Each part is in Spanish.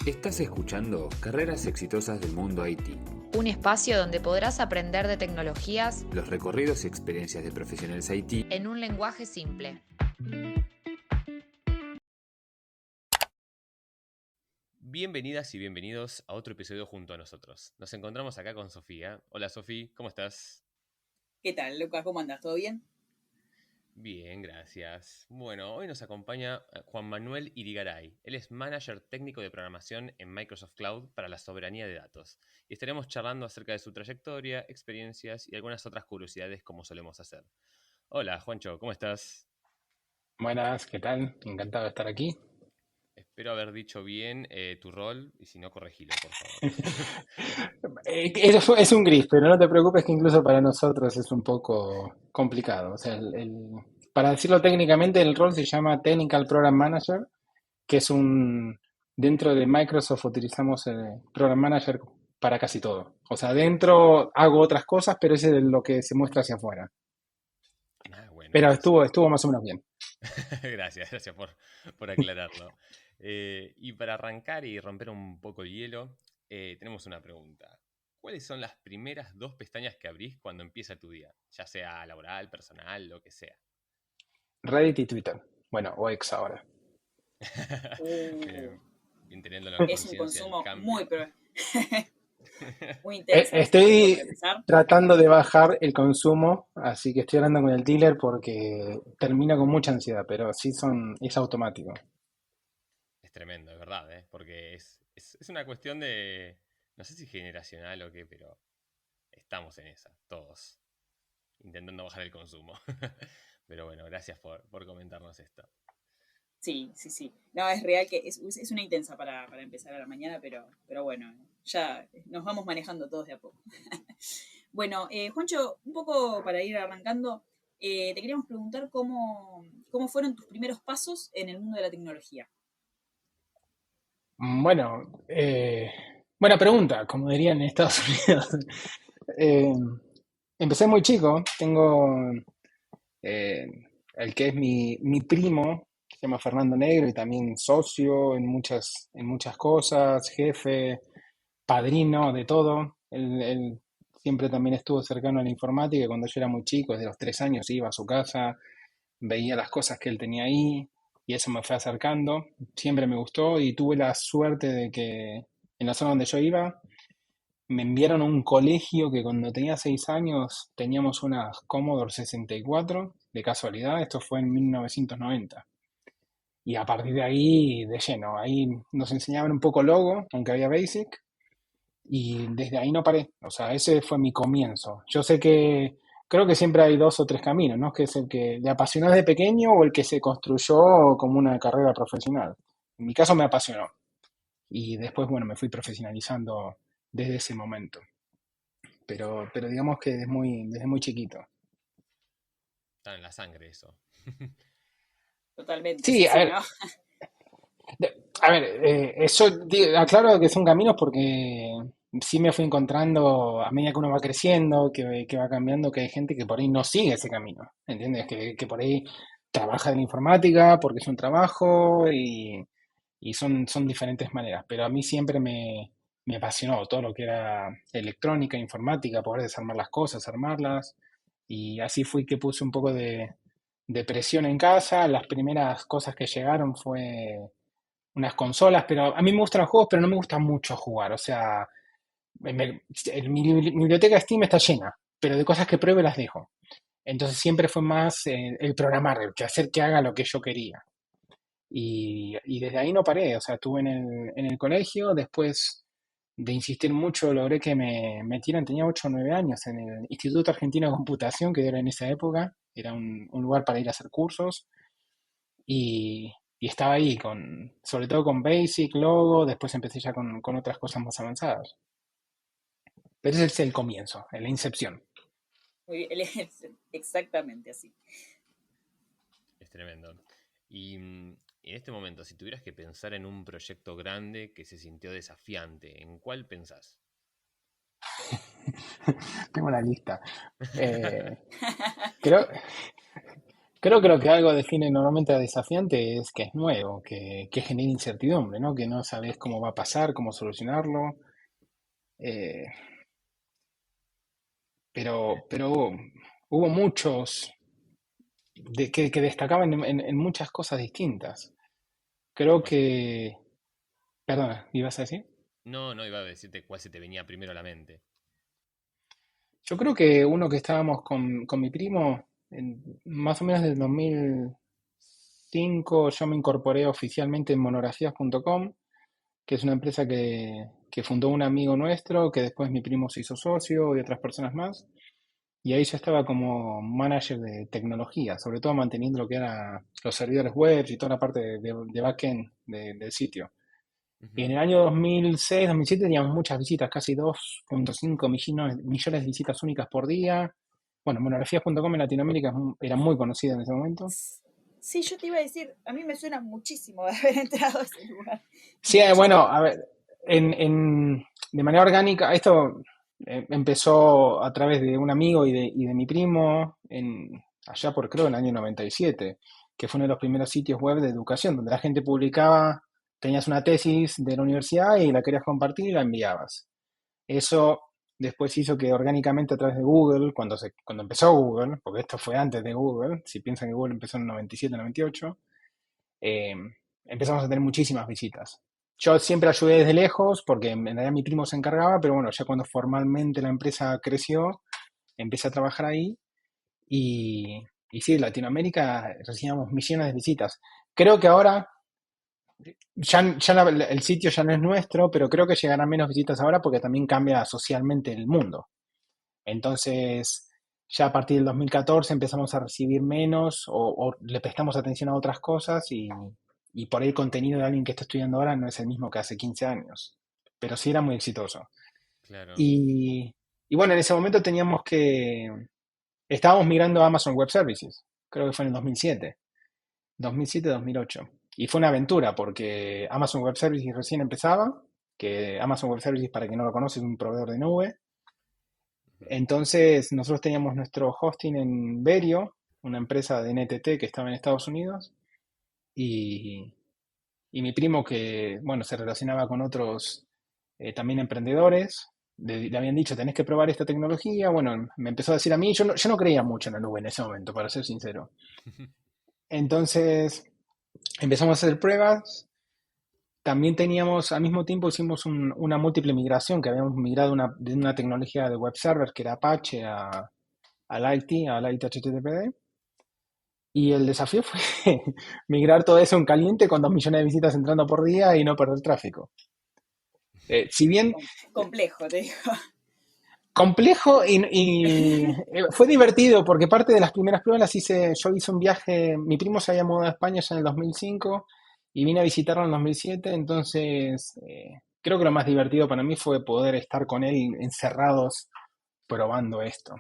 Estás escuchando Carreras Exitosas del Mundo IT, Un espacio donde podrás aprender de tecnologías los recorridos y experiencias de profesionales IT en un lenguaje simple. Bienvenidas y bienvenidos a otro episodio junto a nosotros. Nos encontramos acá con Sofía. Hola Sofía, ¿cómo estás? ¿Qué tal, Lucas? ¿Cómo andas? ¿Todo bien? Bien, gracias. Bueno, hoy nos acompaña Juan Manuel Irigaray. Él es Manager Técnico de Programación en Microsoft Cloud para la soberanía de datos. Y estaremos charlando acerca de su trayectoria, experiencias y algunas otras curiosidades como solemos hacer. Hola, Juancho, ¿cómo estás? Buenas, ¿qué tal? Encantado de estar aquí. Espero haber dicho bien tu rol y si no, corregilo, por favor. Es un gris, pero no te preocupes que incluso para nosotros es un poco complicado. O sea, para decirlo técnicamente, el rol se llama Technical Program Manager, que es dentro de Microsoft utilizamos el Program Manager para casi todo. O sea, dentro hago otras cosas, pero ese es lo que se muestra hacia afuera. Bueno, Pero buenísimo. estuvo más o menos bien. Gracias por aclararlo. Y para arrancar y romper un poco el hielo, tenemos una pregunta. ¿Cuáles son las primeras dos pestañas que abrís cuando empieza tu día? Ya sea laboral, personal, lo que sea. Reddit y Twitter. Bueno, o X ahora. Bien teniendo la Es un conciencia del consumo cambio. muy intenso. Estoy tratando de bajar el consumo, así que estoy hablando con el dealer porque termina con mucha ansiedad, pero sí es automático. Es tremendo, es verdad, ¿eh? Porque es una cuestión de, no sé si generacional o qué, pero estamos en esa, todos, intentando bajar el consumo. Pero bueno, gracias por comentarnos esto. Sí. No, es real que es una intensa para empezar a la mañana, pero bueno, ya nos vamos manejando todos de a poco. Bueno, Juancho, un poco para ir arrancando, te queríamos preguntar cómo fueron tus primeros pasos en el mundo de la tecnología. Bueno, buena pregunta, como dirían en Estados Unidos. Eh, Empecé muy chico, tengo eh, el que es mi primo, se llama Fernando Negro y también socio en muchas cosas, jefe, padrino de todo. Él siempre también estuvo cercano a la informática y cuando yo era muy chico, desde los 3 años, iba a su casa, veía las cosas que él tenía ahí y eso me fue acercando. Siempre me gustó y tuve la suerte de que en la zona donde yo iba me enviaron a un colegio que cuando tenía 6 años teníamos unas Commodore 64, de casualidad, esto fue en 1990. Y a partir de ahí, de lleno, ahí nos enseñaban un poco Logo, aunque había Basic, y desde ahí no paré. O sea, ese fue mi comienzo. Yo sé que creo que siempre hay dos o tres caminos, ¿no? Que es el que le apasionó desde pequeño o el que se construyó como una carrera profesional. En mi caso me apasionó. Y después, bueno, me fui profesionalizando desde ese momento. Pero digamos que desde muy chiquito. Está en la sangre eso. Totalmente, Sí, sí, a ver, ¿no? eso aclaro que son caminos porque sí me fui encontrando a medida que uno va creciendo, que va cambiando, que hay gente que por ahí no sigue ese camino, ¿entiendes? Que por ahí trabaja en la informática porque es un trabajo y son diferentes maneras, pero a mí siempre me apasionó todo lo que era electrónica, informática, poder desarmar las cosas, armarlas, y así fui que puse un poco de presión en casa. Las primeras cosas que llegaron fue unas consolas, pero a mí me gustan los juegos, pero no me gusta mucho jugar. O sea, mi biblioteca Steam está llena, pero de cosas que pruebe las dejo. Entonces siempre fue más el programar, el que hacer que haga lo que yo quería. Y desde ahí no paré, o sea, estuve en el colegio, después de insistir mucho logré que me metieran, tenía 8 o 9 años, en el Instituto Argentino de Computación, que era en esa época, era un lugar para ir a hacer cursos, y estaba ahí, sobre todo con Basic, Logo, después empecé ya con otras cosas más avanzadas. Pero ese es el comienzo, la incepción. Muy bien, exactamente así. Es tremendo. Y en este momento, si tuvieras que pensar en un proyecto grande que se sintió desafiante, ¿en cuál pensás? Tengo una lista. Creo, Creo que lo que algo define normalmente a desafiante es que es nuevo, que genera incertidumbre, ¿no? Que no sabes cómo va a pasar, cómo solucionarlo. eh, pero hubo muchos que destacaban en muchas cosas distintas. Creo ¿Cuál se- que... Perdona, ¿ibas a decir? No, no iba a decirte cuál se te venía primero a la mente. Yo creo que uno que estábamos con mi primo, más o menos del 2005, yo me incorporé oficialmente en monografías.com, que es una empresa que fundó un amigo nuestro, que después mi primo se hizo socio y otras personas más. Y ahí yo estaba como manager de tecnología, sobre todo manteniendo lo que eran los servidores web y toda la parte de backend del sitio. Y en Ujú. el año 2006-2007 teníamos muchas visitas, casi 2,5 millones de visitas únicas por día. Bueno, monografías.com en Latinoamérica era muy conocida en ese momento. Sí, yo te iba a decir, a mí me suena muchísimo de haber entrado a ese lugar. Sí, bueno, Muchísimo. a ver, de manera orgánica, esto empezó a través de un amigo y de mi primo, allá por creo en el año 97, que fue uno de los primeros sitios web de educación, donde la gente publicaba, tenías una tesis de la universidad y la querías compartir y la enviabas. Eso después hizo que orgánicamente a través de Google, cuando empezó Google, porque esto fue antes de Google, si piensan que Google empezó en el 97, 98, eh, empezamos a tener muchísimas visitas. Yo siempre ayudé desde lejos porque en realidad mi primo se encargaba, pero bueno, ya cuando formalmente la empresa creció, empecé a trabajar ahí y sí, Latinoamérica recibíamos millones de visitas. Creo que ahora el sitio ya no es nuestro, pero creo que llegarán menos visitas ahora porque también cambia socialmente el mundo. Entonces, ya a partir del 2014 empezamos a recibir menos o le prestamos atención a otras cosas y por ahí el contenido de alguien que está estudiando ahora no es el mismo que hace 15 años, pero sí era muy exitoso. Claro. Y, y bueno, en ese momento estábamos migrando a Amazon Web Services, creo que fue en el 2007, 2007-2008. Y fue una aventura porque Amazon Web Services recién empezaba, que Amazon Web Services, para quien no lo conoce, es un proveedor de nube. Ujú. Entonces, nosotros teníamos nuestro hosting en Verio, una empresa de NTT que estaba en Estados Unidos, y, y mi primo que, bueno, se relacionaba con otros también emprendedores, le habían dicho, tenés que probar esta tecnología. Bueno, me empezó a decir a mí, yo no creía mucho en la nube en ese momento, para ser sincero. Entonces, empezamos a hacer pruebas. También teníamos, al mismo tiempo hicimos una múltiple migración, que habíamos migrado de una tecnología de web server que era Apache al IT HTTPD. Y el desafío fue migrar todo eso en caliente con 2 millones de visitas entrando por día y no perder tráfico. Si bien Complejo, te digo. complejo fue divertido porque parte de las primeras pruebas yo hice un viaje, mi primo se había mudado a España ya en el 2005 y vine a visitarlo en el 2007, entonces creo que lo más divertido para mí fue poder estar con él encerrados probando esto.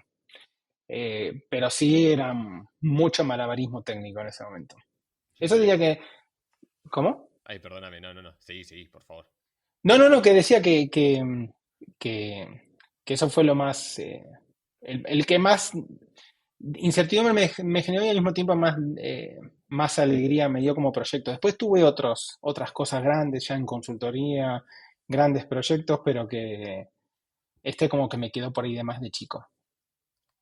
Pero sí era mucho malabarismo técnico en ese momento. Yo Eso creo diría que... que... ¿Cómo? Ay, perdóname, no, no, no. Seguí, seguí, por favor. No, no, no, que decía que, que eso fue lo más... el que más incertidumbre me generó y al mismo tiempo más alegría me dio como proyecto. Después tuve otras cosas grandes ya en consultoría, grandes proyectos, pero que este como que me quedó por ahí de más de chico.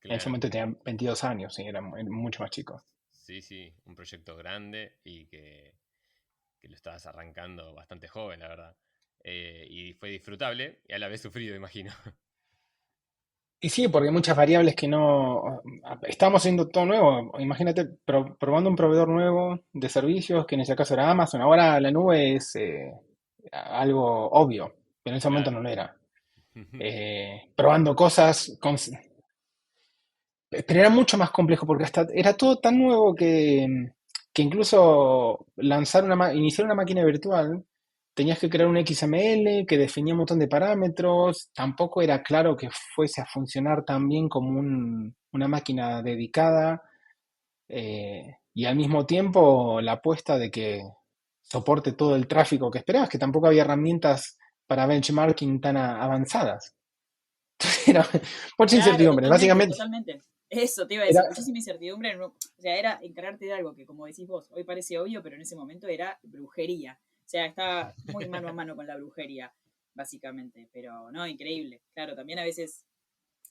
En ese Claro. momento tenía 22 años y era mucho más chico. Sí, sí, un proyecto grande y que lo estabas arrancando bastante joven, la verdad. Y fue disfrutable y a la vez sufrido, imagino. Y sí, porque hay muchas variables que no... Estamos haciendo todo nuevo. Imagínate probando un proveedor nuevo de servicios, que en ese caso era Amazon. Ahora la nube es algo obvio, pero en ese momento Claro. no lo era. Probando cosas, pero era mucho más complejo porque hasta era todo tan nuevo que incluso iniciar una máquina virtual, tenías que crear un XML que definía un montón de parámetros, tampoco era claro que fuese a funcionar tan bien como una máquina dedicada, y al mismo tiempo la apuesta de que soporte todo el tráfico que esperabas, que tampoco había herramientas para benchmarking tan avanzadas. Era mucha Claro, incertidumbre. totalmente, Básicamente, totalmente. Eso te iba a Era, decir, muchísima incertidumbre. O sea, era encargarte de algo que, como decís vos, hoy parece obvio, pero en ese momento era brujería. O sea, estaba muy mano a mano con la brujería, básicamente. Pero no, increíble. Claro, también a veces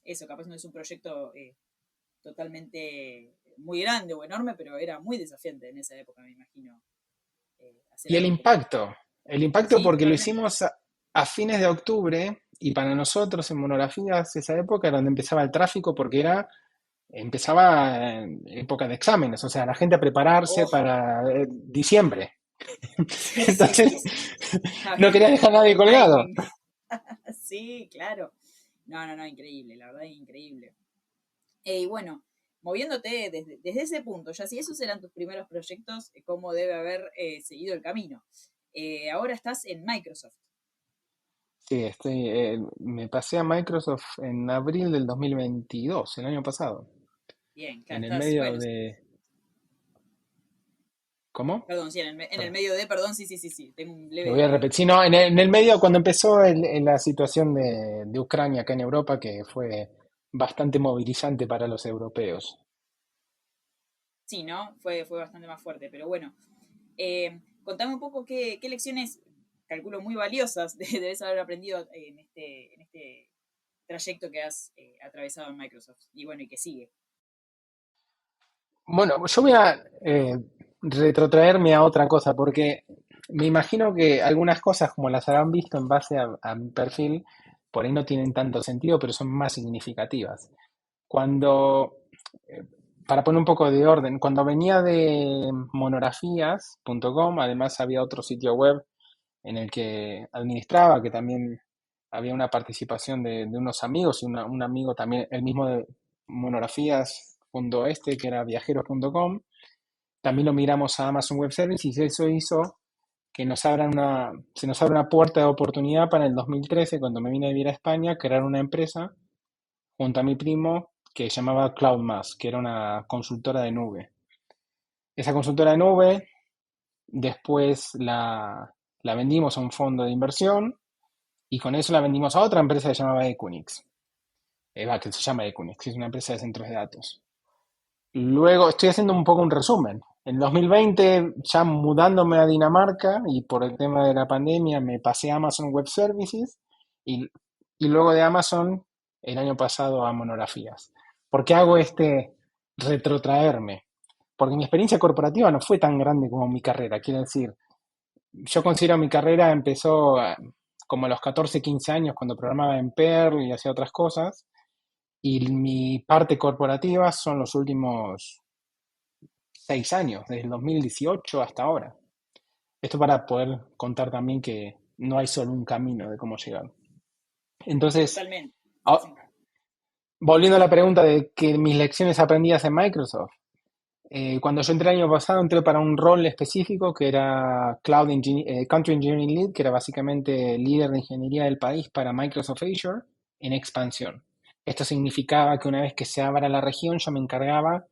eso, capaz no es un proyecto totalmente muy grande o enorme, pero era muy desafiante en esa época, me imagino, hacer y algo como... el impacto Sí, porque lo totalmente. hicimos a fines de octubre y para nosotros en Monografías esa época era donde empezaba el tráfico porque empezaba en época de exámenes, o sea, la gente a prepararse Oh, para diciembre. sí, sí, sí, Entonces, sí. no quería dejar a nadie El colgado. timing. Sí, claro. No, no, no, increíble, la verdad, increíble. Y bueno, moviéndote desde ese punto, ya si esos eran tus primeros proyectos, cómo debe haber seguido el camino. Ahora estás en Microsoft. Sí, me pasé a Microsoft en abril del 2022, el año pasado, Bien, claro, en el estás, medio bueno, de... ¿Cómo? perdón, sí, en el medio de, perdón, sí, sí, sí, sí, tengo un Lo voy a leve... repetir. Sí, no, en el medio, cuando empezó la situación de Ucrania acá en Europa, que fue bastante movilizante para los europeos. Sí, ¿no? Fue bastante más fuerte, pero bueno. Contame un poco qué lecciones, calculo muy valiosas, debes haber aprendido en este trayecto que has atravesado en Microsoft. Y bueno, y que sigue. Bueno, yo voy a retrotraerme a otra cosa, porque me imagino que algunas cosas, como las habrán visto en base a mi perfil, por ahí no tienen tanto sentido, pero son más significativas. Cuando, eh, para poner un poco de orden, cuando venía de monografías.com, además había otro sitio web en el que administraba, que también había una participación de unos amigos y un amigo también, el mismo de monografías, que era viajeros.com. También lo miramos a Amazon Web Services y eso hizo que se nos abra una puerta de oportunidad para el 2013, cuando me vine a vivir a España, crear una empresa junto a mi primo que se llamaba CloudMass, que era una consultora de nube. Esa consultora de nube después la vendimos a un fondo de inversión y con eso la vendimos a otra empresa que se llamaba Equinix. Que se llama Equinix, es una empresa de centros de datos. Luego estoy haciendo un poco un resumen. En 2020, ya mudándome a Dinamarca y por el tema de la pandemia, me pasé a Amazon Web Services y, y luego de Amazon el año pasado a Monografías. ¿Por qué hago este retrotraerme? Porque mi experiencia corporativa no fue tan grande como mi carrera. Quiero decir, yo considero mi carrera empezó como a los 14, 15 años cuando programaba en Perl y hacía otras cosas. Y mi parte corporativa son los últimos 6 años, desde el 2018 hasta ahora. Esto para poder contar también que no hay solo un camino de cómo llegar. Entonces, Totalmente. Sí, ah, sí. volviendo a la pregunta de que mis lecciones aprendidas en Microsoft. Cuando yo entré el año pasado, entré para un rol específico que era Country Engineering Lead, que era básicamente líder de ingeniería del país para Microsoft Azure en expansión. Esto significaba que una vez que se abra la región, yo me encargaba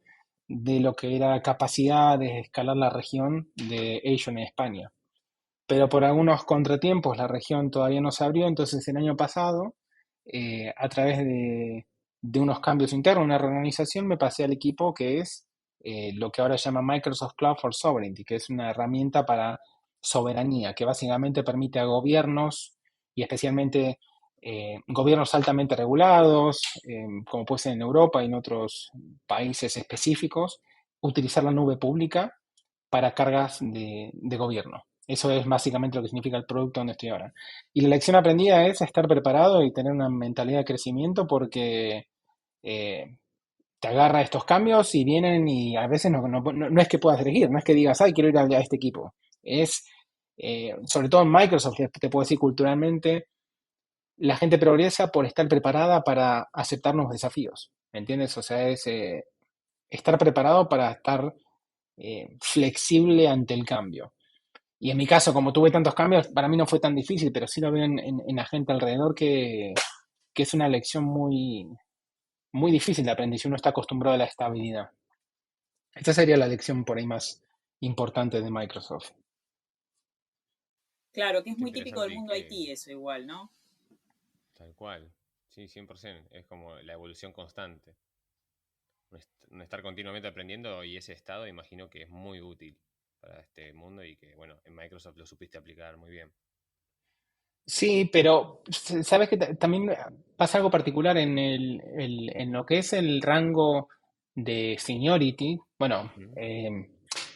de lo que era capacidad de escalar la región de Azure en España. Pero por algunos contratiempos la región todavía no se abrió, entonces el año pasado, a través de unos cambios internos, una reorganización, me pasé al equipo que es lo que ahora se llama Microsoft Cloud for Sovereignty, que es una herramienta para soberanía, que básicamente permite a gobiernos y especialmente gobiernos altamente regulados, como puede ser en Europa y en otros países específicos, utilizar la nube pública para cargas de gobierno. Eso es básicamente lo que significa el producto donde estoy ahora. Y la lección aprendida es estar preparado y tener una mentalidad de crecimiento porque eh, te agarra estos cambios y vienen y a veces no es que puedas elegir, no es que digas, ay, quiero ir a este equipo. Es, sobre todo en Microsoft, te puedo decir culturalmente, la gente progresa por estar preparada para aceptar nuevos desafíos. ¿Me entiendes? O sea, es estar preparado para estar flexible ante el cambio. Y en mi caso, como tuve tantos cambios, para mí no fue tan difícil, pero sí lo veo en la gente alrededor que es una lección muy, muy difícil de aprender si uno está acostumbrado a la estabilidad. Esta sería la lección por ahí más importante de Microsoft. Claro, que es Qué muy típico del interesante y mundo que IT eso igual, ¿no? tal cual. Sí, 100%. Es como la evolución constante. un estar continuamente aprendiendo y ese estado imagino que es muy útil para este mundo y que, bueno, en Microsoft lo supiste aplicar muy bien. Sí, pero sabes que también pasa algo particular en lo que es el rango de seniority. Bueno, Ujú.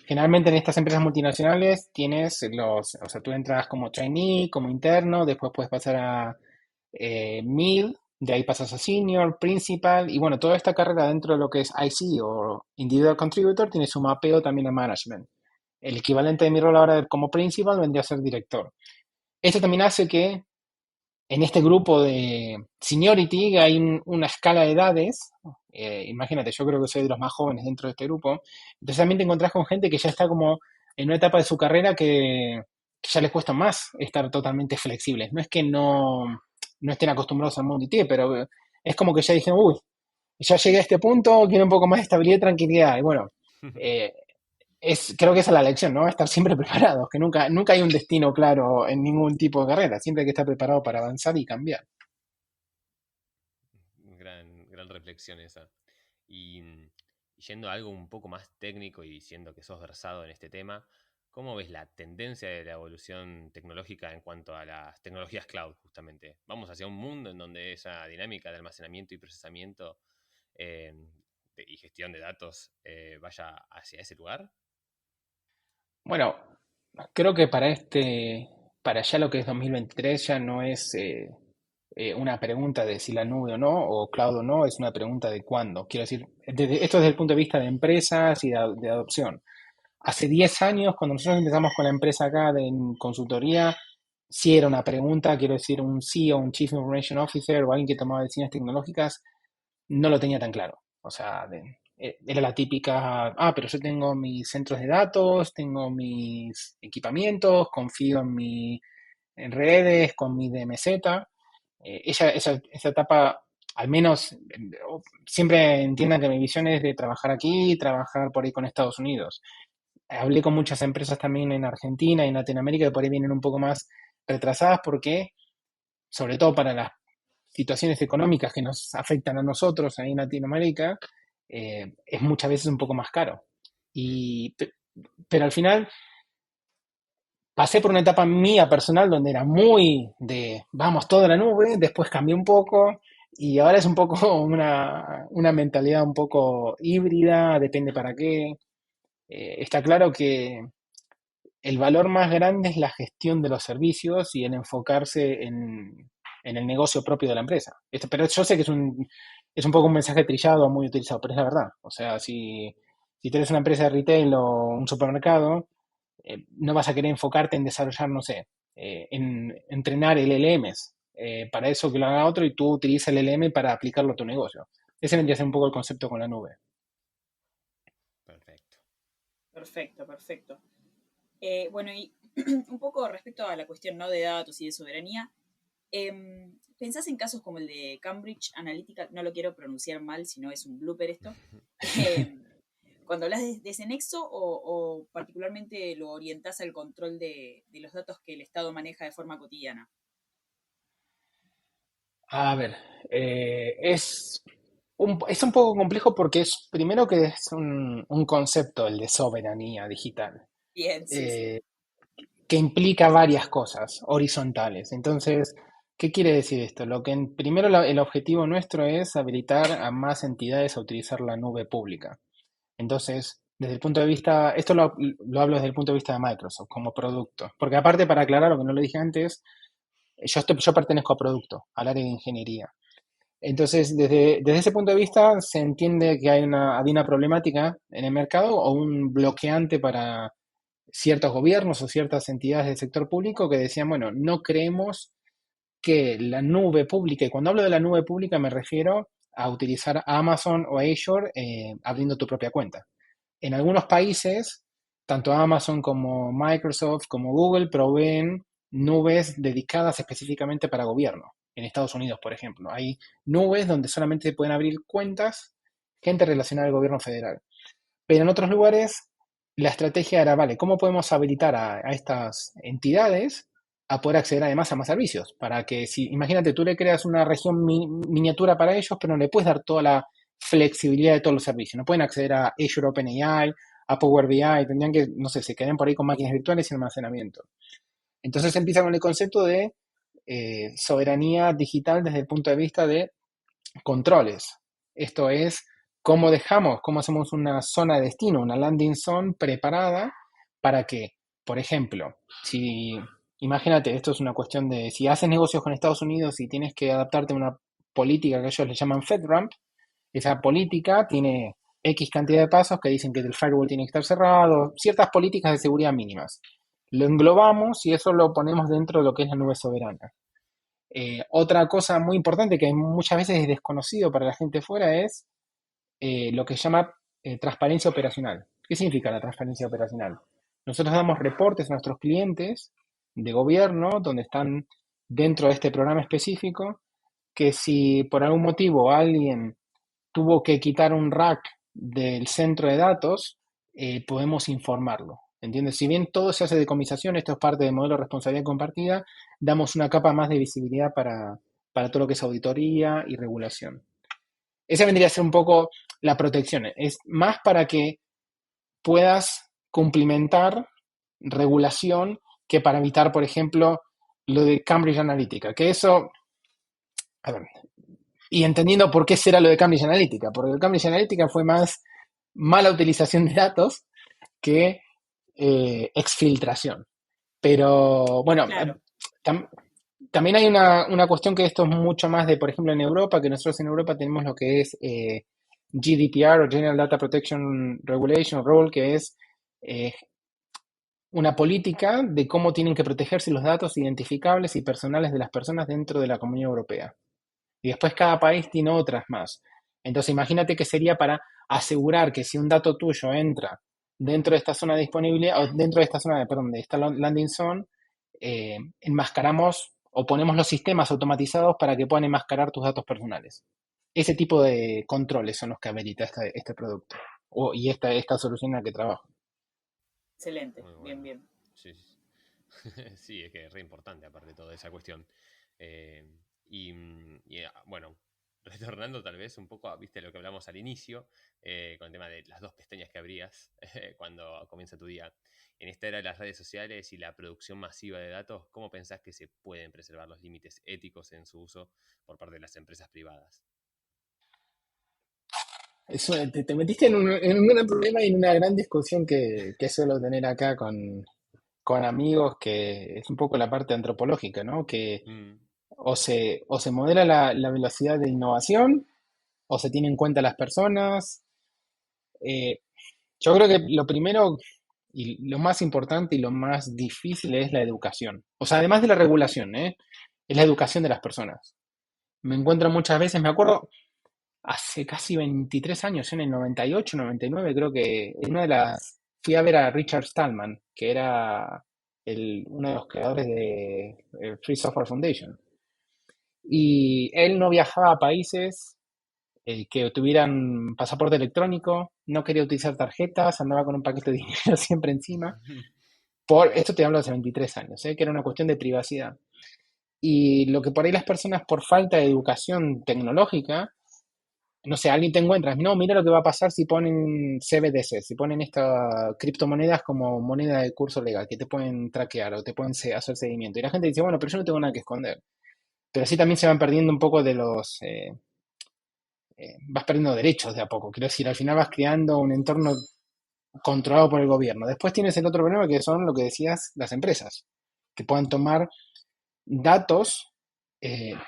generalmente en estas empresas multinacionales tienes o sea, tú entras como trainee, como interno, después puedes pasar a mid, de ahí pasas a senior, principal, y bueno, toda esta carrera dentro de lo que es IC o individual contributor tiene su mapeo también a management. El equivalente de mi rol ahora como principal vendría a ser director. Esto también hace que en este grupo de seniority hay una escala de edades. Imagínate, yo creo que soy de los más jóvenes dentro de este grupo. Entonces también te encontrás con gente que ya está como en una etapa de su carrera que ya les cuesta más estar totalmente flexibles. No es que no estén acostumbrados al mundo IT, pero es como que ya dijeron, uy, ya llegué a este punto, quiero un poco más de estabilidad y tranquilidad. Y bueno, eh, creo que esa es la lección, ¿no? Estar siempre preparados, que nunca hay un destino claro en ningún tipo de carrera, siempre hay que estar preparado para avanzar y cambiar. Gran reflexión esa. Y yendo a algo un poco más técnico y diciendo que sos versado en este tema, ¿cómo ves la tendencia de la evolución tecnológica en cuanto a las tecnologías cloud, justamente? ¿Vamos hacia un mundo en donde esa dinámica de almacenamiento y procesamiento eh, y gestión de datos vaya hacia ese lugar? Bueno, creo que para ya lo que es 2023 ya no es una pregunta de si la nube o no, o cloud o no, es una pregunta de cuándo. Quiero decir, esto desde el punto de vista de empresas y de adopción. Hace 10 años, cuando nosotros empezamos con la empresa acá en consultoría, sí era una pregunta, quiero decir, un CEO, un Chief Information Officer o alguien que tomaba decisiones tecnológicas, no lo tenía tan claro. O sea, era la típica, pero yo tengo mis centros de datos, tengo mis equipamientos, confío en redes, con mi DMZ. Esa etapa, al menos, siempre entiendan que mi visión es de trabajar aquí y trabajar por ahí con Estados Unidos. Hablé con muchas empresas también en Argentina y en Latinoamérica que por ahí vienen un poco más retrasadas porque, sobre todo para las situaciones económicas que nos afectan a nosotros ahí en Latinoamérica, es muchas veces un poco más caro. Mm. Y, pero al final pasé por una etapa mía personal donde era muy de vamos todo a la nube, después cambié un poco y ahora es un poco una mentalidad un poco híbrida, depende para qué. Está claro que el valor más grande es la gestión de los servicios y el enfocarse en el negocio propio de la empresa. Pero yo sé que es un poco un mensaje trillado, muy utilizado, pero es la verdad. O sea, si tienes una empresa de retail o un supermercado, no vas a querer enfocarte en desarrollar, no sé, en entrenar LLMs. Para eso que lo haga otro y tú utilizas el LLM para aplicarlo a tu negocio. Ese vendría a ser un poco el concepto con la nube. Perfecto. Perfecto, perfecto. Bueno, y un poco respecto a la cuestión, ¿no?, de datos y de soberanía, ¿pensás en casos como el de Cambridge Analytica? No lo quiero pronunciar mal, si no es un blooper esto. Em, Cuando hablas de ese nexo o particularmente lo orientás al control de los datos que el Estado maneja de forma cotidiana. A ver, es un poco complejo porque es, primero que es un concepto, el de soberanía digital, Bien, sí, sí. eh, que implica varias cosas horizontales. Entonces, ¿qué quiere decir esto? Primero el objetivo nuestro es habilitar a más entidades a utilizar la nube pública. Entonces, desde el punto de vista, esto lo hablo desde el punto de vista de Microsoft como producto, porque aparte para aclarar lo que no lo dije antes, yo pertenezco a producto, al área de ingeniería. Entonces, desde ese punto de vista, se entiende que había una problemática en el mercado o un bloqueante para ciertos gobiernos o ciertas entidades del sector público que decían, bueno, no creemos que la nube pública, y cuando hablo de la nube pública me refiero a utilizar Amazon o Azure abriendo tu propia cuenta. En algunos países, tanto Amazon como Microsoft como Google proveen nubes dedicadas específicamente para gobierno. En Estados Unidos, por ejemplo, hay nubes donde solamente se pueden abrir cuentas gente relacionada al gobierno federal. Pero en otros lugares la estrategia era, vale, ¿cómo podemos habilitar a estas entidades a poder acceder además a más servicios? Para que si, imagínate, tú le creas una región miniatura para ellos, pero no le puedes dar toda flexibilidad de todos los servicios. No pueden acceder a Azure OpenAI, a Power BI, tendrían que, no sé, se queden por ahí con máquinas virtuales y almacenamiento. Entonces empieza con el concepto de soberanía digital desde el punto de vista de controles. Esto es cómo hacemos una zona de destino, una landing zone preparada para que, por ejemplo, imagínate, esto es una cuestión de, si haces negocios con Estados Unidos y tienes que adaptarte a una política que ellos le llaman FedRAMP, esa política tiene X cantidad de pasos que dicen que el firewall tiene que estar cerrado, ciertas políticas de seguridad mínimas. Lo englobamos y eso lo ponemos dentro de lo que es la nube soberana. Otra cosa muy importante que muchas veces es desconocido para la gente fuera es lo que se llama transparencia operacional. ¿Qué significa la transparencia operacional? Nosotros damos reportes a nuestros clientes de gobierno donde están dentro de este programa específico que si por algún motivo alguien tuvo que quitar un rack del centro de datos, podemos informarlo. ¿Entiendes? Si bien todo se hace de decomisación, esto es parte del modelo de responsabilidad compartida, damos una capa más de visibilidad para todo lo que es auditoría y regulación. Esa vendría a ser un poco la protección. Es más para que puedas cumplimentar regulación que para evitar, por ejemplo, lo de Cambridge Analytica. Que eso, a ver, y entendiendo por qué será lo de Cambridge Analytica, porque el Cambridge Analytica fue más mala utilización de datos que exfiltración. Pero bueno, Claro. también hay una cuestión que esto es mucho más de, por ejemplo, en Europa, que nosotros en Europa tenemos lo que es GDPR o General Data Protection Regulation Rule, que es una política de cómo tienen que protegerse los datos identificables y personales de las personas dentro de la Comunidad Europea. Y después cada país tiene otras más. Entonces imagínate que sería para asegurar que si un dato tuyo entra dentro de esta zona de disponibilidad, o dentro de esta zona, de esta landing zone, enmascaramos o ponemos los sistemas automatizados para que puedan enmascarar tus datos personales. Ese tipo de controles son los que habilita este producto y esta solución en la que trabajo. Excelente, Muy bien, bueno. bien. Sí, sí. Sí, es que es re importante aparte de toda esa cuestión. Bueno, retornando tal vez un poco a, viste, lo que hablamos al inicio, con el tema de las dos pestañas que abrías cuando comienza tu día. En esta era de las redes sociales y la producción masiva de datos, ¿cómo pensás que se pueden preservar los límites éticos en su uso por parte de las empresas privadas? Eso, te metiste en un gran problema y en una gran discusión que suelo tener acá con amigos, que es un poco la parte antropológica, ¿no? Que Mm, o se modela la velocidad de innovación o se tiene en cuenta las personas. Eh, yo creo que lo primero y lo más importante y lo más difícil es la educación. O sea, además de la regulación, es la educación de las personas. Me encuentro muchas veces, me acuerdo, hace casi 23 años, en el 98, 99, creo que en fui a ver a Richard Stallman, que era uno de los creadores de Free Software Foundation. Y él no viajaba a países que tuvieran pasaporte electrónico, no quería utilizar tarjetas, andaba con un paquete de dinero siempre encima. Esto te hablo hace 23 años, que era una cuestión de privacidad. Y lo que por ahí las personas, por falta de educación tecnológica, no sé, alguien te encuentras, no, mira lo que va a pasar si ponen CBDC, si ponen estas criptomonedas como moneda de curso legal, que te pueden traquear o te pueden hacer seguimiento. Y la gente dice, bueno, pero yo no tengo nada que esconder. Pero así también se van perdiendo un poco vas perdiendo derechos de a poco. Quiero decir, al final vas creando un entorno controlado por el gobierno. Después tienes el otro problema que son lo que decías, las empresas, que puedan tomar datos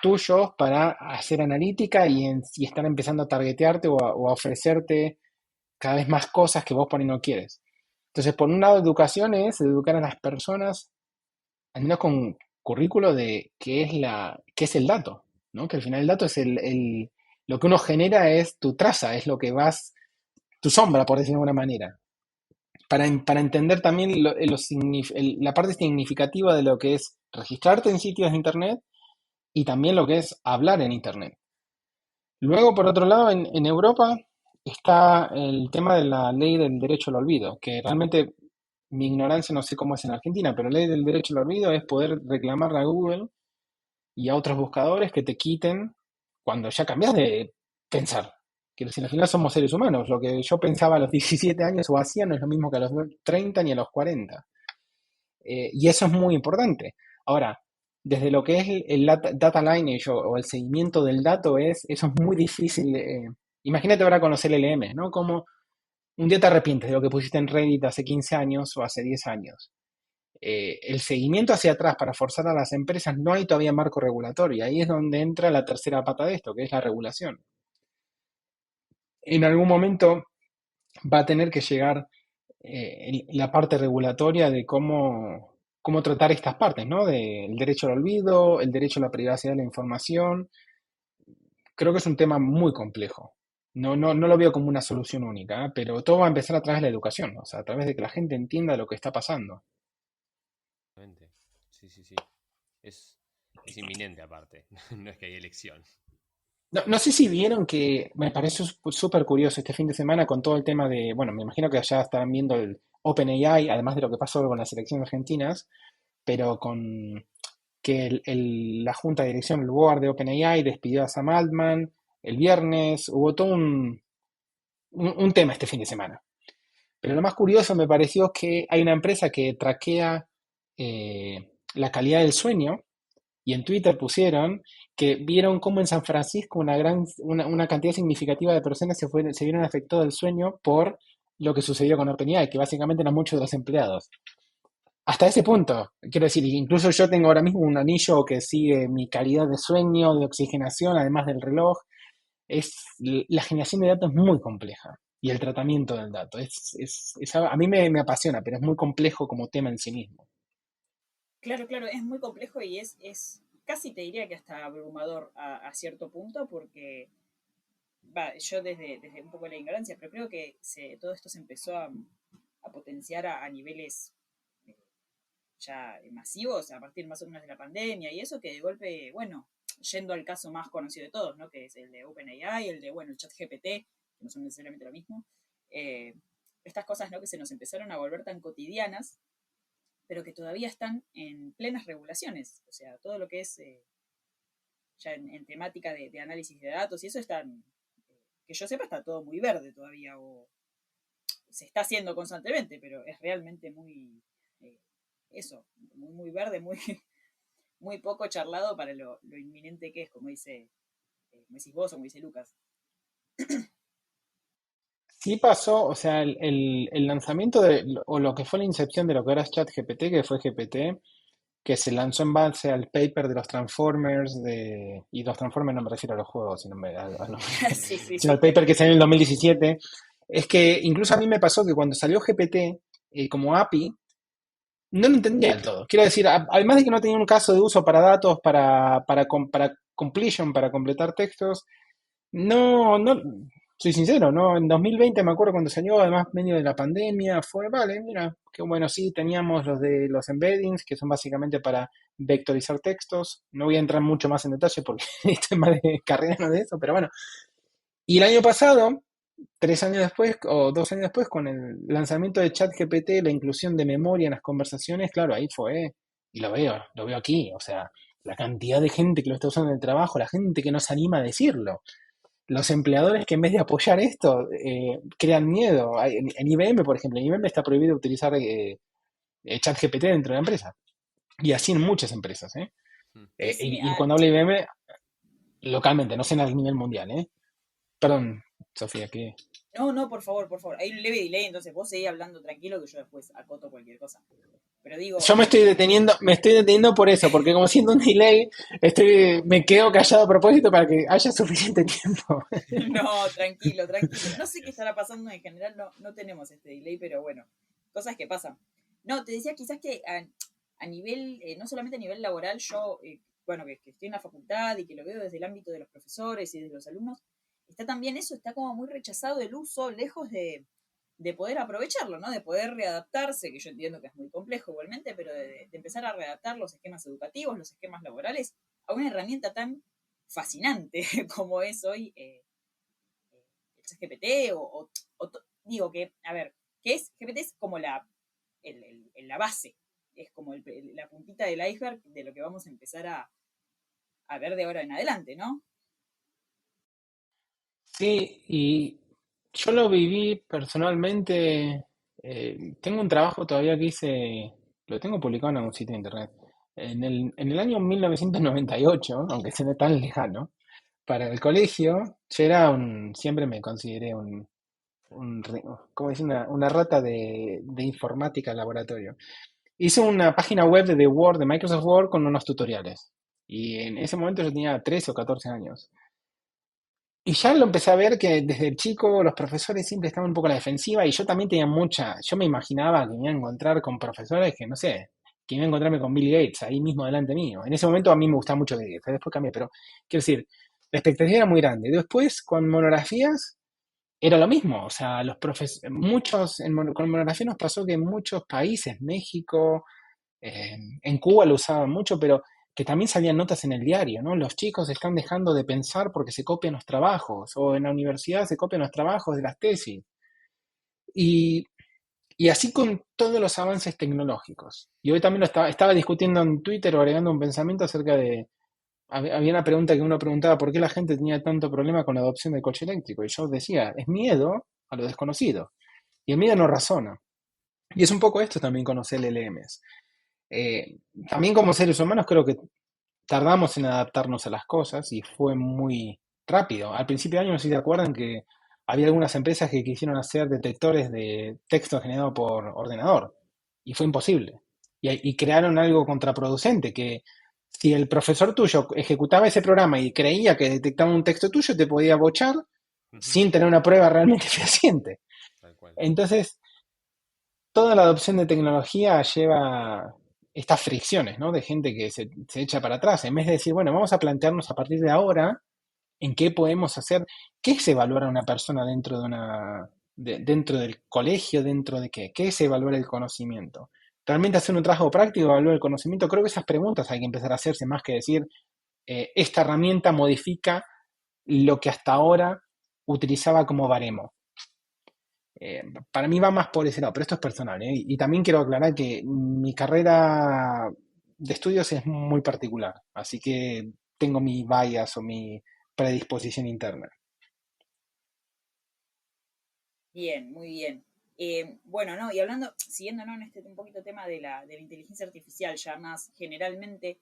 tuyos para hacer analítica y están empezando a targetearte o a ofrecerte cada vez más cosas que vos por ahí no quieres. Entonces, por un lado, educación es educar a las personas, al menos con currículo de qué es el dato, ¿no? Que al final el dato es lo que uno genera es tu traza, es lo que tu sombra, por decirlo de alguna manera. Para entender también la parte significativa de lo que es registrarte en sitios de Internet y también lo que es hablar en Internet. Luego, por otro lado, en Europa está el tema de la ley del derecho al olvido, que realmente mi ignorancia no sé cómo es en Argentina, pero la ley del derecho al olvido es poder reclamar a Google y a otros buscadores que te quiten cuando ya cambias de pensar. que si al final somos seres humanos, lo que yo pensaba a los 17 años o hacía no es lo mismo que a los 30 ni a los 40. Y eso es muy importante. Ahora, desde lo que es el data lineage o el seguimiento del dato, eso es muy difícil. Imagínate ahora con los LLM, ¿no? Como un día te arrepientes de lo que pusiste en Reddit hace 15 años o hace 10 años. El seguimiento hacia atrás para forzar a las empresas, no hay todavía marco regulatorio. Y ahí es donde entra la tercera pata de esto, que es la regulación. En algún momento va a tener que llegar la parte regulatoria de cómo tratar estas partes, ¿no? Del derecho al olvido, el derecho a la privacidad de la información. Creo que es un tema muy complejo. No lo veo como una solución única, ¿eh? Pero todo va a empezar a través de la educación, o sea, a través de que la gente entienda lo que está pasando. Exactamente. Sí, sí, sí. Es inminente aparte. No es que hay elección. No sé si vieron que me pareció súper curioso este fin de semana con todo el tema de, bueno, me imagino que allá están viendo el OpenAI, además de lo que pasó con las elecciones argentinas, pero con que la junta de dirección, el board de OpenAI despidió a Sam Altman el viernes, hubo todo un tema este fin de semana. Pero lo más curioso me pareció que hay una empresa que traquea la calidad del sueño y en Twitter pusieron que vieron cómo en San Francisco una cantidad significativa de personas se vieron afectadas del sueño por lo que sucedió con OpenAI, que básicamente eran muchos de los empleados. Hasta ese punto, quiero decir, incluso yo tengo ahora mismo un anillo que sigue mi calidad de sueño, de oxigenación, además del reloj. La generación de datos es muy compleja y el tratamiento del dato. A mí me apasiona, pero es muy complejo como tema en sí mismo. Claro, claro, es muy complejo y es casi te diría que hasta abrumador a cierto punto porque yo desde un poco la ignorancia, pero creo que todo esto se empezó a potenciar a niveles eh, ya masivos a partir más o menos de la pandemia y eso que de golpe, bueno, yendo al caso más conocido de todos, ¿no? Que es el de OpenAI, el de, bueno, el chat GPT, que no son necesariamente lo mismo, eh, estas cosas, ¿no? Que se nos empezaron a volver tan cotidianas, pero que todavía están en plenas regulaciones, o sea, todo lo que es ya en temática de análisis de datos y eso está, que yo sepa, está todo muy verde todavía, o se está haciendo constantemente, pero es realmente muy, eh, eso, muy, muy verde, muy, muy poco charlado para lo inminente que es, como decís vos o como dice Lucas. Sí pasó, o sea, el lanzamiento o lo que fue la incepción de lo que era ChatGPT, que fue GPT, que se lanzó en base al paper de los Transformers, y los Transformers no me refiero a los juegos, Sí, sí, sino al sí. paper que salió en el 2017, es que incluso a mí me pasó que cuando salió GPT como API, no lo entendía del todo. Quiero decir, además de que no tenía un caso de uso para datos, para completion, para completar textos, no, soy sincero, ¿no? En 2020 me acuerdo cuando salió, además medio de la pandemia, vale, mira, qué bueno, sí, teníamos los de los embeddings, que son básicamente para vectorizar textos. No voy a entrar mucho más en detalle porque el tema de carrera no de eso, pero bueno. Y el año pasado, 3 años después o 2 años después, con el lanzamiento de ChatGPT, la inclusión de memoria en las conversaciones, claro, ahí fue, y lo veo aquí, o sea, la cantidad de gente que lo está usando en el trabajo, la gente que no se anima a decirlo, los empleadores que en vez de apoyar esto, crean miedo. En IBM, por ejemplo, en IBM está prohibido utilizar ChatGPT dentro de la empresa, y así en muchas empresas, ¿eh? Hmm. Sí, sí, Y cuando habla IBM, localmente, no sé a nivel mundial, ¿eh? Perdón, Sofía, que... no, no, por favor, por favor. Hay un leve delay, entonces vos seguís hablando tranquilo que yo después acoto cualquier cosa. Pero digo, Yo me estoy deteniendo por eso, porque como siendo un delay, me quedo callado a propósito para que haya suficiente tiempo. no, tranquilo, tranquilo. No sé qué estará pasando en general, no tenemos este delay, pero bueno, cosas que pasan. No, te decía quizás que a nivel, no solamente a nivel laboral, yo, bueno, que estoy en la facultad y que lo veo desde el ámbito de los profesores y de los alumnos, está también eso, está como muy rechazado el uso, lejos de poder aprovecharlo, ¿no? De poder readaptarse, que yo entiendo que es muy complejo igualmente, pero de empezar a readaptar los esquemas educativos, los esquemas laborales, a una herramienta tan fascinante como es hoy el ChatGPT digo que, a ver, ¿qué es? GPT es como la base, es como la puntita del iceberg de lo que vamos a empezar a ver de ahora en adelante, ¿no? Sí, y yo lo viví personalmente. Tengo un trabajo todavía que hice, lo tengo publicado en algún sitio de internet. En el año 1998, aunque se ve tan lejano, para el colegio, yo era siempre me consideré ¿cómo decir? Una rata de informática en laboratorio. Hice una página web de Word, de Microsoft Word, con unos tutoriales. Y en ese momento yo tenía 13 o 14 años. Y ya lo empecé a ver que desde chico los profesores siempre estaban un poco a la defensiva y yo también tenía yo me imaginaba que me iba a encontrar con profesores que, no sé, que iba a encontrarme con Bill Gates ahí mismo delante mío. En ese momento a mí me gustaba mucho Bill Gates, después cambié, pero quiero decir, la expectativa era muy grande. Después, con monografías, era lo mismo. O sea, con monografías nos pasó que en muchos países, México, en Cuba lo usaban mucho, pero que también salían notas en el diario, ¿no? Los chicos están dejando de pensar porque se copian los trabajos, o en la universidad se copian los trabajos de las tesis. Y, y así con todos los avances tecnológicos. Y hoy también estaba discutiendo en Twitter o agregando un pensamiento acerca de, había una pregunta que uno preguntaba por qué la gente tenía tanto problema con la adopción del coche eléctrico. Y yo decía, es miedo a lo desconocido. Y el miedo no razona. Y es un poco esto también con los LLMs. Eh, También como seres humanos creo que tardamos en adaptarnos a las cosas y fue muy rápido. Al principio de año, no sé si te acuerdan que había algunas empresas que quisieron hacer detectores de texto generado por ordenador y fue imposible. Y crearon algo contraproducente, que si el profesor tuyo ejecutaba ese programa y creía que detectaba un texto tuyo, te podía bochar Ujú, sin tener una prueba realmente fehaciente. tal cual. Entonces, toda la adopción de tecnología lleva estas fricciones, ¿no? De gente que se echa para atrás. En vez de decir, bueno, vamos a plantearnos a partir de ahora en qué podemos hacer, qué es evaluar a una persona dentro dentro del colegio, dentro de qué es evaluar el conocimiento. Realmente hacer un trabajo práctico, evaluar el conocimiento, creo que esas preguntas hay que empezar a hacerse más que decir, esta herramienta modifica lo que hasta ahora utilizaba como baremo. Para mí va más por ese lado, pero esto es personal, ¿eh? Y también quiero aclarar que mi carrera de estudios es muy particular, así que tengo mi bias o mi predisposición interna. Bien, muy bien. Bueno, no, y hablando, siguiendo, ¿no? En este un poquito tema de la inteligencia artificial, ya más generalmente,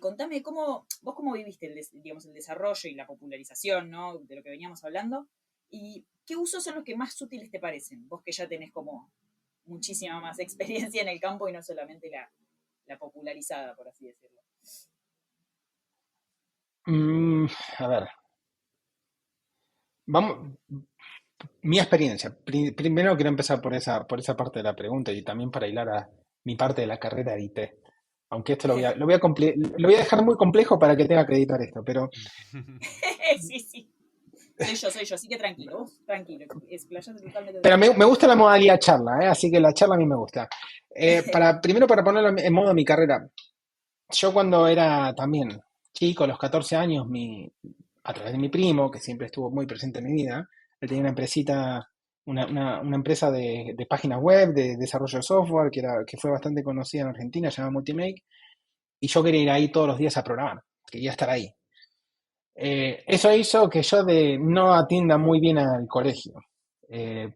contame vos cómo viviste digamos, el desarrollo y la popularización, ¿no? De lo que veníamos hablando, y qué usos son los que más útiles te parecen, vos que ya tenés como muchísima más experiencia en el campo y no solamente la popularizada, por así decirlo. Mm, a ver, vamos, mi experiencia. Primero quiero empezar por esa parte de la pregunta y también para hilar a mi parte de la carrera de IT. Aunque esto lo voy a dejar muy complejo para que tenga que editar esto, pero Sí, sí. Soy yo, así que tranquilo, tranquilo, explayate totalmente Pero me tranquilo. gusta la modalidad charla, ¿eh? Así que la charla a mí me gusta. Primero para ponerlo en modo mi carrera. Yo cuando era también chico, a los 14 años, a través de mi primo, que siempre estuvo muy presente en mi vida, él tenía una empresita, una empresa de páginas web, de desarrollo de software, que fue bastante conocida en Argentina, llamada Multimake, y yo quería ir ahí todos los días a programar, quería estar ahí. Eso hizo que yo no atienda muy bien al colegio,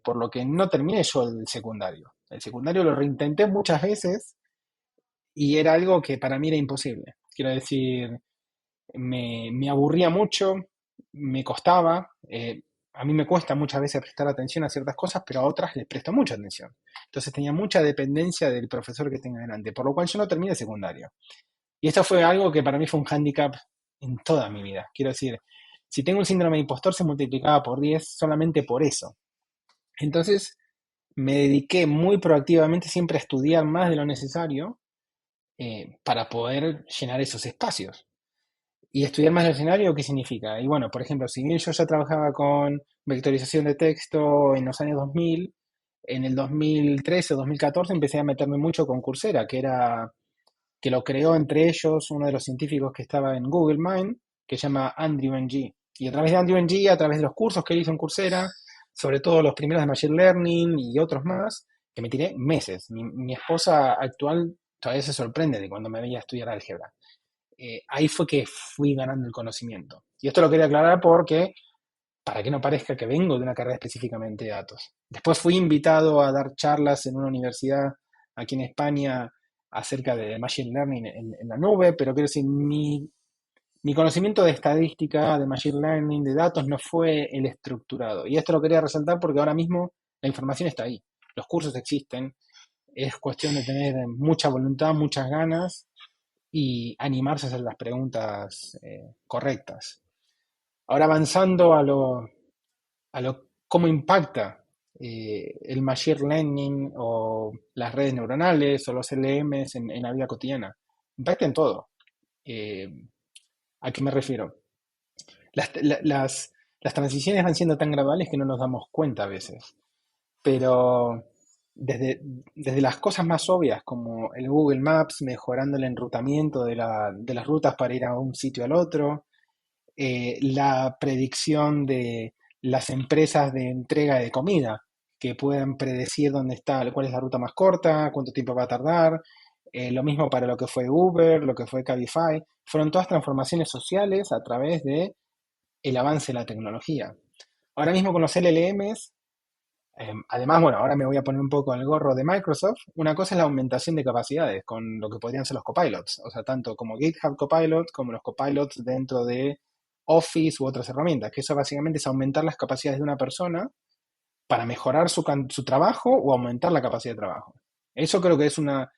por lo que no terminé yo el secundario. El secundario lo reintenté muchas veces y era algo que para mí era imposible. Quiero decir, me aburría mucho, me costaba. A mí me cuesta muchas veces prestar atención a ciertas cosas, pero a otras les presto mucha atención. Entonces tenía mucha dependencia del profesor que tenga delante, por lo cual yo no terminé el secundario. Y esto fue algo que para mí fue un hándicap en toda mi vida. Quiero decir, si tengo un síndrome de impostor se multiplicaba por 10 solamente por eso. Entonces me dediqué muy proactivamente siempre a estudiar más de lo necesario, para poder llenar esos espacios. ¿Y estudiar más del escenario qué significa? Y bueno, por ejemplo, si bien yo ya trabajaba con vectorización de texto en los años 2000, en el 2013 o 2014 empecé a meterme mucho con Coursera, que lo creó entre ellos uno de los científicos que estaba en Google Mind, que se llama Andrew Ng. Y a través de Andrew Ng, a través de los cursos que él hizo en Coursera, sobre todo los primeros de Machine Learning y otros más, que me tiré meses. Mi esposa actual todavía se sorprende de cuando me veía estudiar álgebra. Ahí fue que fui ganando el conocimiento. Y esto lo quería aclarar porque para que no parezca que vengo de una carrera específicamente de datos. Después fui invitado a dar charlas en una universidad aquí en España acerca de Machine Learning en la nube, pero quiero decir, mi conocimiento de estadística, de Machine Learning, de datos, no fue el estructurado. Y esto lo quería resaltar porque ahora mismo la información está ahí. Los cursos existen. Es cuestión de tener mucha voluntad, muchas ganas y animarse a hacer las preguntas correctas. Ahora avanzando a lo cómo impacta el machine learning o las redes neuronales o los LMs en la vida cotidiana. Impacta en todo. Eh, ¿A qué me refiero? Las transiciones van siendo tan graduales que no nos damos cuenta a veces. Pero desde las cosas más obvias, como el Google Maps mejorando el enrutamiento de las rutas para ir a un sitio al otro, la predicción de las empresas de entrega de comida, que puedan predecir dónde está, cuál es la ruta más corta, cuánto tiempo va a tardar. Lo mismo para lo que fue Uber, lo que fue Cabify. Fueron todas transformaciones sociales a través de el avance de la tecnología. Ahora mismo con los LLMs, además, bueno, ahora me voy a poner un poco el gorro de Microsoft. Una cosa es la aumentación de capacidades con lo que podrían ser los copilots, o sea, tanto como GitHub Copilot como los copilots dentro de Office u otras herramientas, que eso básicamente es aumentar las capacidades de una persona para mejorar su trabajo o aumentar la capacidad de trabajo. Eso creo que es una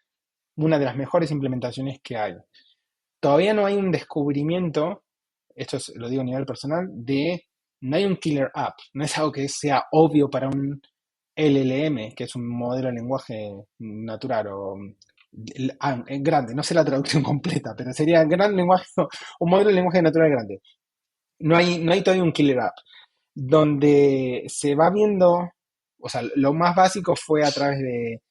de las mejores implementaciones que hay. Todavía no hay un descubrimiento, lo digo a nivel personal, no hay un killer app, no es algo que sea obvio para un LLM, que es un modelo de lenguaje natural o grande, no sé la traducción completa, pero sería gran lenguaje, un modelo de lenguaje natural grande. No hay todavía un killer app. Donde se va viendo, o sea, lo más básico fue a través de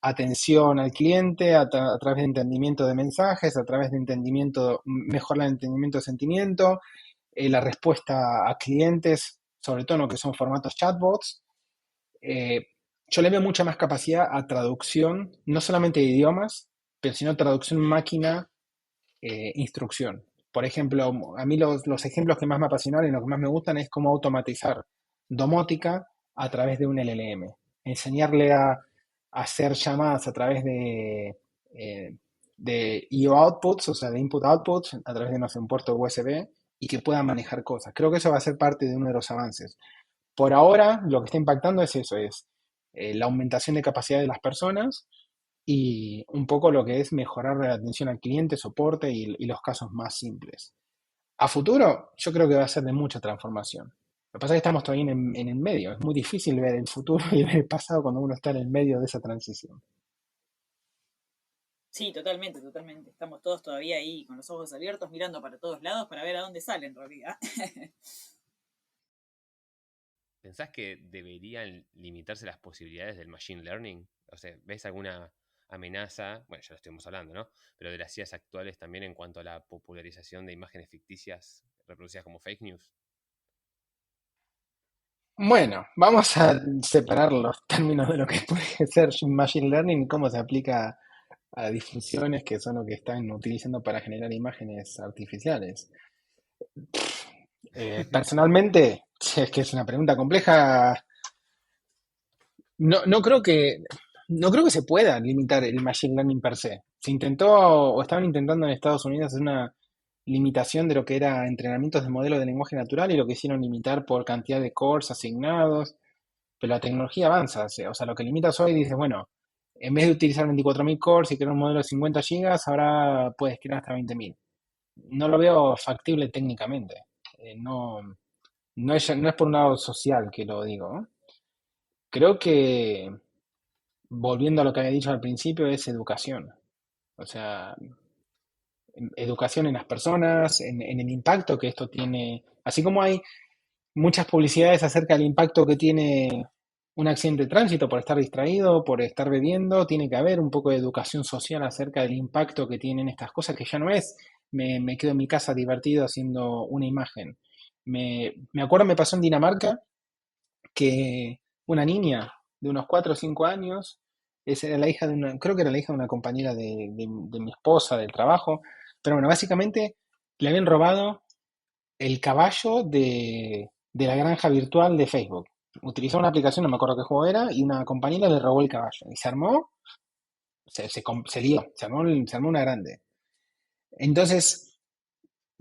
atención al cliente, a través de entendimiento de mensajes, a través de mejorar el entendimiento de sentimiento, la respuesta a clientes, sobre todo en lo que son formatos chatbots. Eh, yo le veo mucha más capacidad a traducción, no solamente de idiomas, pero sino traducción máquina, instrucción. Por ejemplo, a mí los ejemplos que más me apasionan y los que más me gustan es cómo automatizar domótica a través de un LLM. Enseñarle a hacer llamadas a través de IO outputs, o sea, de input outputs, a través de, no sé, un puerto USB y que pueda manejar cosas. Creo que eso va a ser parte de uno de los avances. Por ahora, lo que está impactando es eso, es la aumentación de capacidad de las personas y un poco lo que es mejorar la atención al cliente, soporte y los casos más simples. A futuro, yo creo que va a ser de mucha transformación. Lo que pasa es que estamos todavía en el medio. Es muy difícil ver el futuro y ver el pasado cuando uno está en el medio de esa transición. Sí, totalmente, totalmente. Estamos todos todavía ahí con los ojos abiertos, mirando para todos lados para ver a dónde sale en realidad. ¿Pensás que deberían limitarse las posibilidades del machine learning? O sea, ¿ves alguna amenaza? Bueno, ya lo estuvimos hablando, ¿no? Pero de las IAs actuales también en cuanto a la popularización de imágenes ficticias reproducidas como fake news. Bueno, vamos a separar los términos de lo que puede ser Machine Learning y cómo se aplica a difusiones que son lo que están utilizando para generar imágenes artificiales. Personalmente, es que es una pregunta compleja. No creo que se pueda limitar el machine learning per se. Se intentó o estaban intentando en Estados Unidos hacer una limitación de lo que era entrenamientos de modelos de lenguaje natural y lo que hicieron limitar por cantidad de cores asignados. Pero la tecnología avanza. O sea, lo que limitas hoy dices, bueno, en vez de utilizar 24.000 cores y crear un modelo de 50 gigas, ahora puedes crear hasta 20.000. No lo veo factible técnicamente. No es por un lado social que lo digo, ¿no? Creo que, volviendo a lo que había dicho al principio, es educación. O sea, educación en las personas, en el impacto que esto tiene. Así como hay muchas publicidades acerca del impacto que tiene un accidente de tránsito por estar distraído, por estar bebiendo, tiene que haber un poco de educación social acerca del impacto que tienen estas cosas, que ya no es me quedo en mi casa divertido haciendo una imagen. Me acuerdo, me pasó en Dinamarca que una niña de unos 4 o 5 años, era la hija creo que era la hija de una compañera de mi esposa del trabajo, pero bueno, básicamente le habían robado el caballo de la granja virtual de Facebook. Utilizó una aplicación, no me acuerdo qué juego era, y una compañera le robó el caballo. Y se armó, se lió, se armó una grande. Entonces,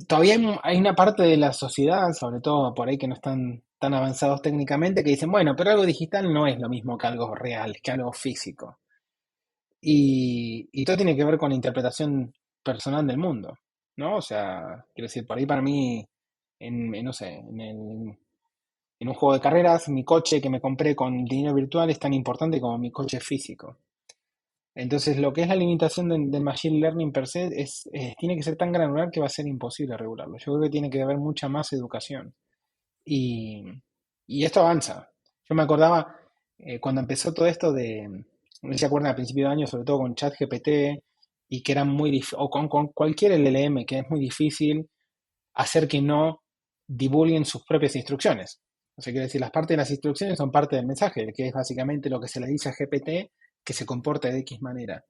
todavía hay una parte de la sociedad, sobre todo por ahí que no están tan avanzados técnicamente, que dicen, bueno, pero algo digital no es lo mismo que algo real, que algo físico. Y todo tiene que ver con la interpretación personal del mundo, ¿no? O sea, quiero decir, por ahí para mí, no sé, en un juego de carreras, mi coche que me compré con dinero virtual es tan importante como mi coche físico. Entonces, lo que es la limitación del machine learning per se tiene que ser tan granular que va a ser imposible regularlo. Yo creo que tiene que haber mucha más educación. Y, y esto avanza. Yo me acordaba cuando empezó todo esto no sé si se acuerdan al principio de año, sobre todo con ChatGPT, y que era muy difícil, o con cualquier LLM, que es muy difícil hacer que no divulguen sus propias instrucciones. O sea, quiere decir, las partes de las instrucciones son parte del mensaje, que es básicamente lo que se le dice a GPT que se comporta de X manera.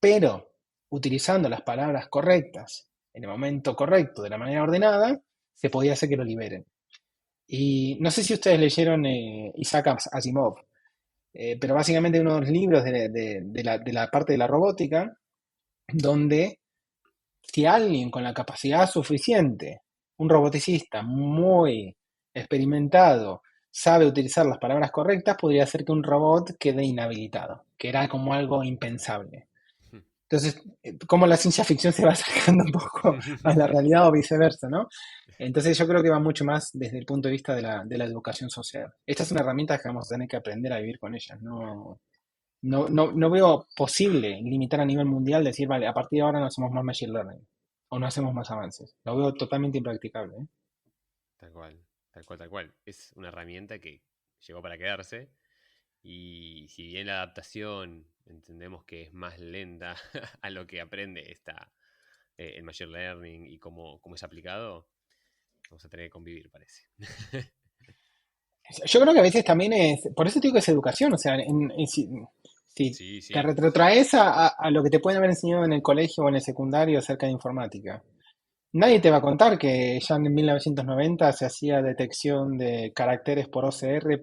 Pero utilizando las palabras correctas, en el momento correcto, de la manera ordenada, se podía hacer que lo liberen. Y no sé si ustedes leyeron Isaac Asimov, pero básicamente uno de los libros de la parte de la robótica, donde si alguien con la capacidad suficiente, un roboticista muy experimentado, sabe utilizar las palabras correctas, podría hacer que un robot quede inhabilitado, que era como algo impensable. Entonces, como la ciencia ficción se va acercando un poco a la realidad o viceversa, ¿no? Entonces yo creo que va mucho más desde el punto de vista de la educación social. Esta es una herramienta que vamos a tener que aprender a vivir con ellas. No veo posible limitar a nivel mundial, decir, vale, a partir de ahora no hacemos más machine learning o no hacemos más avances. Lo veo totalmente impracticable, ¿eh? Tal cual, tal cual, tal cual. Es una herramienta que llegó para quedarse y si bien la adaptación entendemos que es más lenta a lo que aprende el machine learning y cómo es aplicado, vamos a tener que convivir, parece. Yo creo que a veces también por eso digo que es educación, o sea, si Sí, te sí. retrotraes a lo que te pueden haber enseñado en el colegio o en el secundario acerca de informática. Nadie te va a contar que ya en 1990 se hacía detección de caracteres por OCR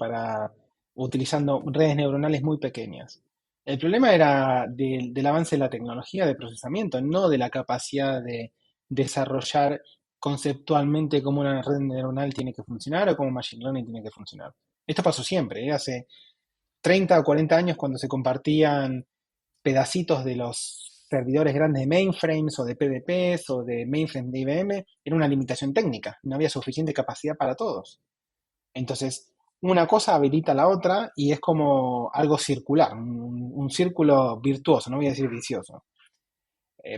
utilizando redes neuronales muy pequeñas. El problema era del avance de la tecnología de procesamiento, no de la capacidad de desarrollar conceptualmente cómo una red neuronal tiene que funcionar o cómo Machine Learning tiene que funcionar. Esto pasó siempre, ¿eh? Hace 30 o 40 años cuando se compartían pedacitos de los servidores grandes de mainframes o de PDPs o de mainframes de IBM, era una limitación técnica, no había suficiente capacidad para todos. Entonces, una cosa habilita la otra y es como algo circular, un círculo virtuoso, no voy a decir vicioso.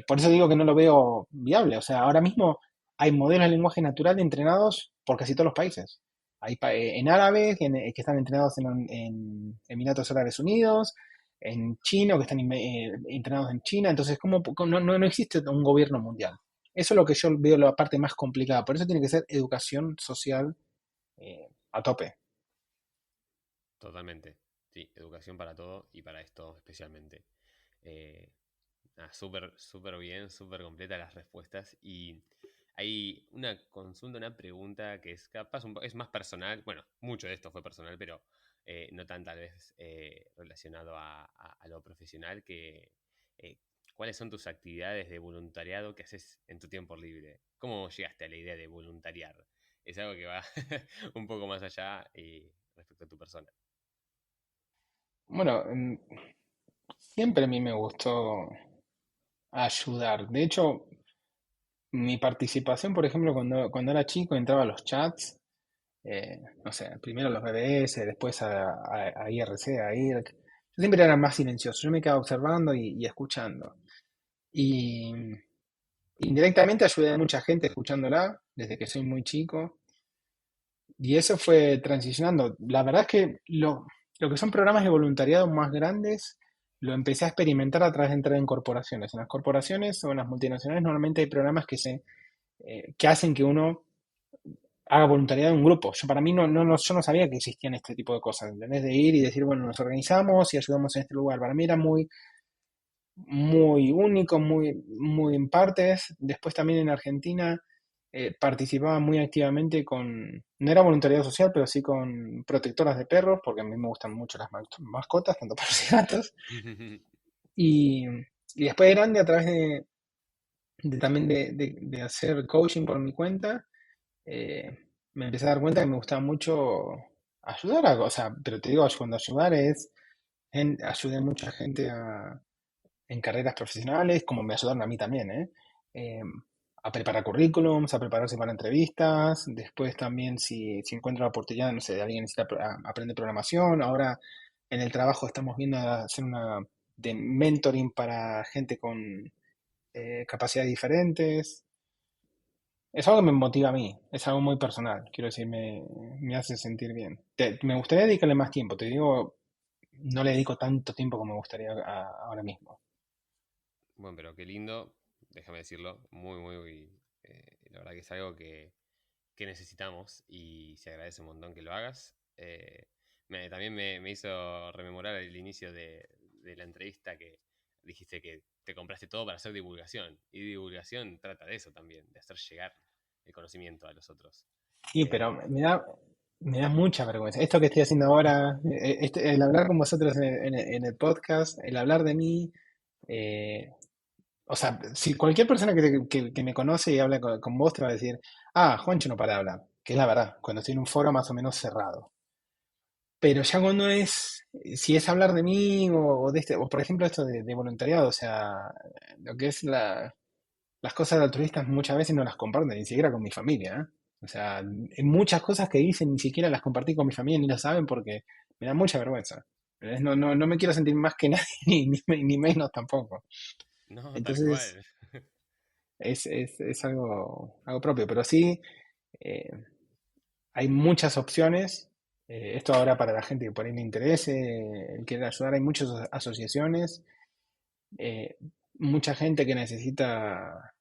Por eso digo que no lo veo viable. O sea, ahora mismo hay modelos de lenguaje natural entrenados por casi todos los países. Hay en árabes que están entrenados en Emiratos Árabes Unidos, en chino que están entrenados en China. Entonces, no existe un gobierno mundial. Eso es lo que yo veo la parte más complicada. Por eso tiene que ser educación social a tope. Totalmente. Sí, educación para todo y para esto especialmente. Eh, Súper, súper bien, súper completa las respuestas. Y hay una consulta, una pregunta que es capaz es más personal. Bueno, mucho de esto fue personal, pero no tan tal vez relacionado a lo profesional. Eh, ¿Cuáles son tus actividades de voluntariado que haces en tu tiempo libre? ¿Cómo llegaste a la idea de voluntariar? Es algo que va un poco más allá respecto a tu persona. Bueno, siempre a mí me gustó ayudar. De hecho, mi participación, por ejemplo, cuando era chico, entraba a los chats, no sé, primero a los BBS, después a IRC, a IRC. Yo siempre era más silencioso, yo me quedaba observando y escuchando. Y indirectamente ayudé a mucha gente escuchándola desde que soy muy chico. Y eso fue transicionando. La verdad es que lo que son programas de voluntariado más grandes, lo empecé a experimentar a través de entrar en corporaciones. En las corporaciones o en las multinacionales normalmente hay programas que hacen que uno haga voluntariado en un grupo. Para mí yo no sabía que existían este tipo de cosas, ¿entendés? De ir y decir, bueno, nos organizamos y ayudamos en este lugar. Para mí era muy, muy único, muy en partes. Después también en Argentina participaba muy activamente no era voluntariado social, pero sí con protectoras de perros, porque a mí me gustan mucho las mascotas, tanto perros y gatos. Y, y después de grande, a través también de hacer coaching por mi cuenta, eh, me empecé a dar cuenta que me gustaba mucho ayudar o sea, pero te digo, cuando ayudar ayudé a mucha gente en carreras profesionales, como me ayudaron a mí también, Eh, a preparar currículums, a prepararse para entrevistas, después también si encuentro la oportunidad, no sé, de alguien necesita aprender programación, ahora en el trabajo estamos viendo hacer una de mentoring para gente con capacidades diferentes. Es algo que me motiva a mí, es algo muy personal, quiero decir, me hace sentir bien. Me gustaría dedicarle más tiempo, te digo, no le dedico tanto tiempo como me gustaría ahora mismo. Bueno, pero qué lindo, déjame decirlo, la verdad que es algo que necesitamos y se agradece un montón que lo hagas. También me hizo rememorar el inicio de la entrevista que dijiste que te compraste todo para hacer divulgación. Y divulgación trata de eso también, de hacer llegar el conocimiento a los otros. Sí, pero me da mucha vergüenza. Esto que estoy haciendo ahora, el hablar con vosotros en el podcast, el hablar de mí, eh, o sea, si cualquier persona que me conoce y habla con vos te va a decir, Juancho no para de hablar, que es la verdad, cuando estoy en un foro más o menos cerrado. Pero ya cuando si es hablar de mí o por ejemplo esto de voluntariado, o sea, lo que es las cosas altruistas muchas veces no las comparto ni siquiera con mi familia, ¿eh? O sea, hay muchas cosas que dicen ni siquiera las compartí con mi familia ni lo saben porque me da mucha vergüenza. No me quiero sentir más que nadie ni menos tampoco. No, tal Entonces cual. es algo propio, pero sí eh, hay muchas opciones. Esto ahora para la gente que por ahí le interese, el querer ayudar, hay muchas asociaciones, eh, mucha gente que necesita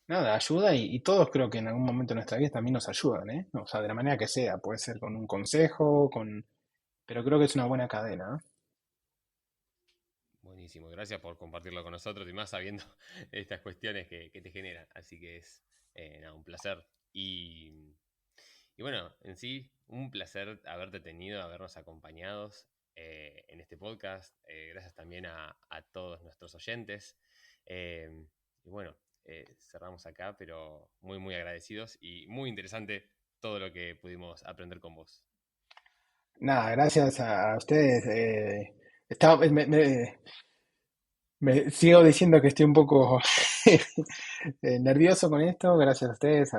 nada, ayuda y todos creo que en algún momento de nuestra vida también nos ayudan, ¿eh? O sea, de la manera que sea, puede ser con un consejo, pero creo que es una buena cadena, ¿eh? Buenísimo, gracias por compartirlo con nosotros y más sabiendo estas cuestiones que te generan. Así que es nada, un placer. Y bueno, en sí, un placer haberte tenido, habernos acompañados en este podcast. Gracias también a todos nuestros oyentes. Eh, y bueno, cerramos acá, pero muy agradecidos y muy interesante todo lo que pudimos aprender con vos. Nada, gracias a ustedes. Me sigo diciendo que estoy un poco nervioso con esto, gracias a ustedes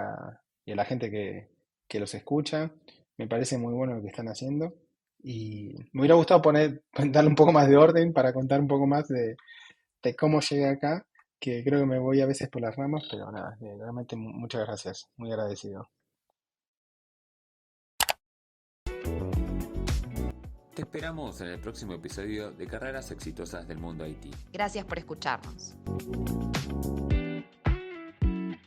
y a la gente que los escucha. Me parece muy bueno lo que están haciendo. Y me hubiera gustado darle un poco más de orden para contar un poco más de cómo llegué acá, que creo que me voy a veces por las ramas, pero nada, realmente muchas gracias, muy agradecido. Te esperamos en el próximo episodio de Carreras Exitosas del Mundo IT. Gracias por escucharnos.